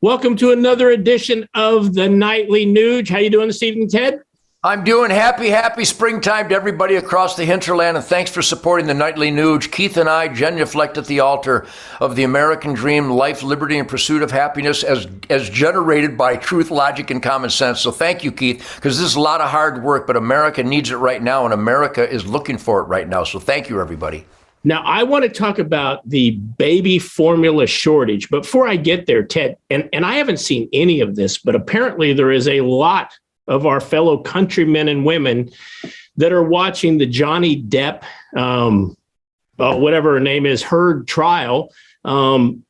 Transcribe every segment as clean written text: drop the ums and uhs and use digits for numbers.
Welcome to another edition of the Nightly Nuge. How you doing this evening, Ted? I'm doing happy springtime to everybody across the hinterland, and thanks for supporting the Nightly Nuge. Keith and I genuflect at the altar of the American dream, life, liberty, and pursuit of happiness as generated by truth, logic, and common sense. So thank you, Keith, because this is a lot of hard work, but America needs it right now, and America is looking for it right now. So thank you, everybody. Now, I want to talk about the baby formula shortage. But before I get there, Ted, and I haven't seen any of this, but apparently there is a lot of our fellow countrymen and women that are watching the Johnny Depp, whatever her name is, Heard trial. And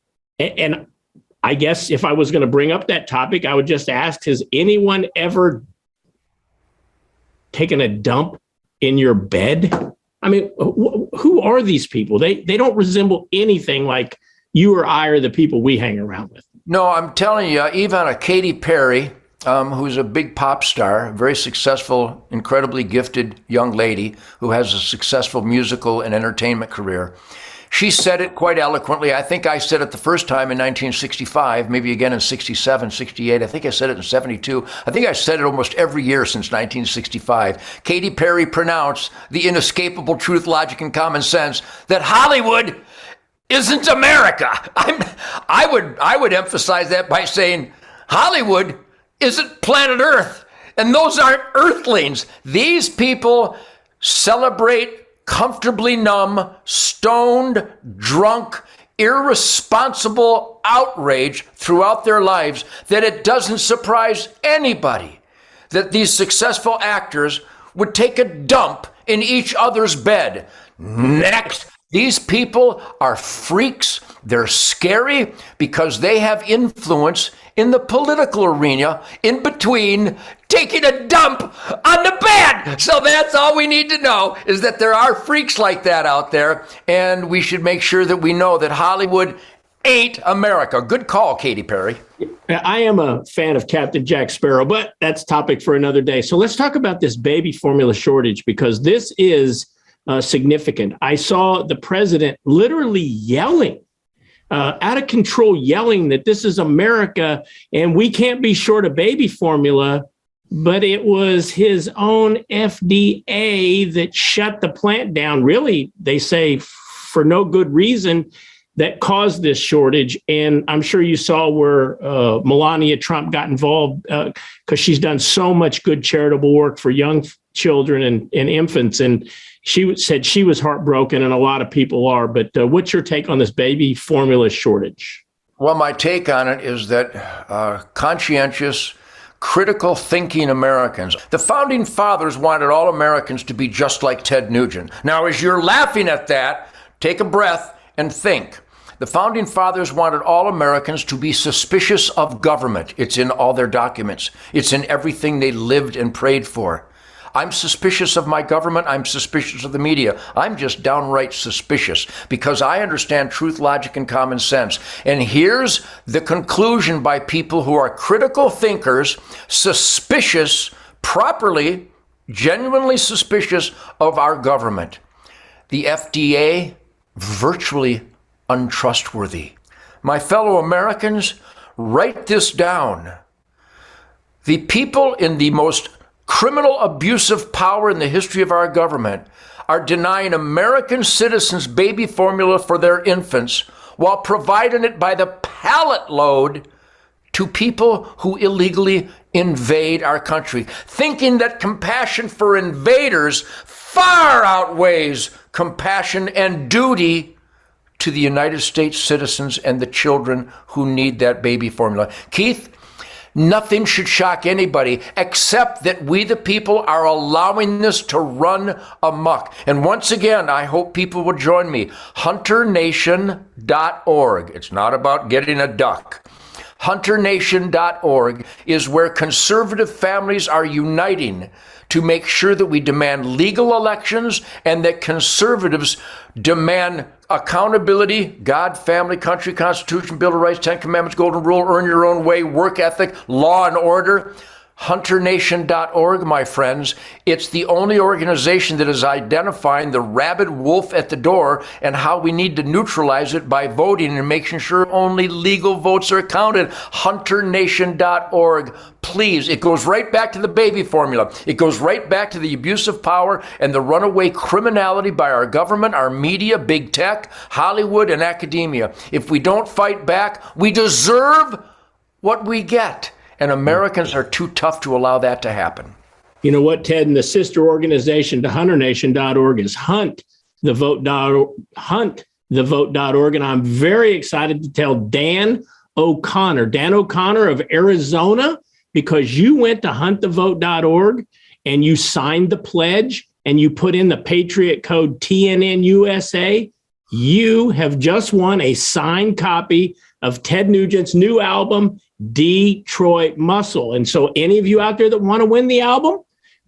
I guess if I was going to bring up that topic, I would just ask, has anyone ever taken a dump in your bed? I mean, who are these people? They don't resemble anything like you or I or the people we hang around with. No, I'm telling you, even a Katy Perry, who's a big pop star, very successful, incredibly gifted young lady who has a successful musical and entertainment career. She said it quite eloquently. I think I said it the first time in 1965, maybe again in 67, 68. I think I said it in 72. I think I said it almost every year since 1965. Katy Perry pronounced the inescapable truth, logic, and common sense that Hollywood isn't America. I would emphasize that by saying Hollywood isn't planet Earth, and those aren't Earthlings. These people celebrate comfortably numb, stoned, drunk, irresponsible outrage throughout their lives that it doesn't surprise anybody that these successful actors would take a dump in each other's bed. Next. These people are freaks. They're scary because they have influence in the political arena in between taking a dump on the bed. So that's all we need to know, is that there are freaks like that out there, and we should make sure that we know that Hollywood ain't America. Good call, Katy Perry. I am a fan of Captain Jack Sparrow, but that's topic for another day. So let's talk about this baby formula shortage, because this is significant. I saw the president literally yelling, out of control, yelling that this is America and we can't be short of baby formula. But it was his own FDA that shut the plant down, really, they say, for no good reason, that caused this shortage. And I'm sure you saw where Melania Trump got involved because she's done so much good charitable work for young children and infants. And she said she was heartbroken, and a lot of people are. But what's your take on this baby formula shortage? Well, my take on it is that conscientious, critical thinking Americans, the founding fathers wanted all Americans to be just like Ted Nugent. Now, as you're laughing at that, take a breath and think. The founding fathers wanted all Americans to be suspicious of government. It's in all their documents. It's in everything they lived and prayed for. I'm suspicious of my government. I'm suspicious of the media. I'm just downright suspicious because I understand truth, logic, and common sense. And here's the conclusion by people who are critical thinkers, suspicious, properly, genuinely suspicious of our government. The FDA, virtually untrustworthy. My fellow Americans, write this down. The people in the most criminal abusive power in the history of our government are denying American citizens baby formula for their infants while providing it by the pallet load to people who illegally invade our country, thinking that compassion for invaders far outweighs compassion and duty to the United States citizens and the children who need that baby formula. Keith, nothing should shock anybody except that we, the people, are allowing this to run amok. And once again, I hope people will join me. HunterNation.org. It's not about getting a duck. HunterNation.org is where conservative families are uniting to make sure that we demand legal elections and that conservatives demand accountability, God, family, country, Constitution, Bill of Rights, 10 Commandments, Golden Rule, earn your own way, work ethic, law and order. HunterNation.org, my friends. It's the only organization that is identifying the rabid wolf at the door and how we need to neutralize it by voting and making sure only legal votes are counted. HunterNation.org. Please, it goes right back to the baby formula. It goes right back to the abuse of power and the runaway criminality by our government, our media, big tech, Hollywood, and academia. If we don't fight back, we deserve what we get. And Americans are too tough to allow that to happen. You know what, Ted? And the sister organization to HunterNation.org is huntthevote.org. And I'm very excited to tell Dan O'Connor of Arizona, because you went to huntthevote.org and you signed the pledge and you put in the Patriot code TNNUSA. You have just won a signed copy of Ted Nugent's new album, Detroit Muscle. And so any of you out there that want to win the album,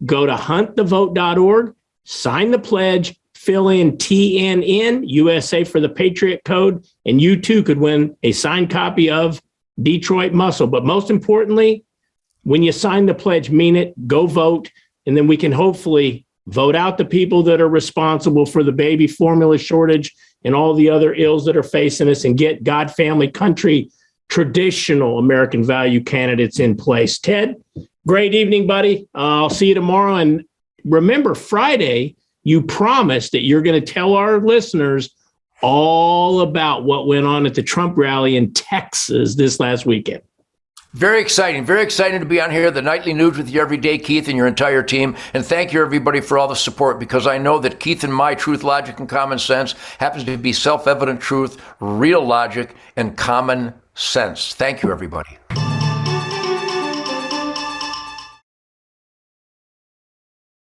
go to huntthevote.org, sign the pledge, fill in TNN USA for the Patriot code, and you too could win a signed copy of Detroit Muscle. But most importantly, when you sign the pledge, mean it, go vote, and then we can hopefully vote out the people that are responsible for the baby formula shortage and all the other ills that are facing us, and get God, family, country, traditional American value candidates in place. Ted, great evening, buddy. I'll see you tomorrow. And remember, Friday, you promised that you're going to tell our listeners all about what went on at the Trump rally in Texas this last weekend. Very exciting to be on here, the Nightly News with you every day, Keith, and your entire team. And thank you, everybody, for all the support, because I know that Keith and my truth, logic, and common sense happens to be self-evident truth, real logic, and common sense. Thank you, everybody.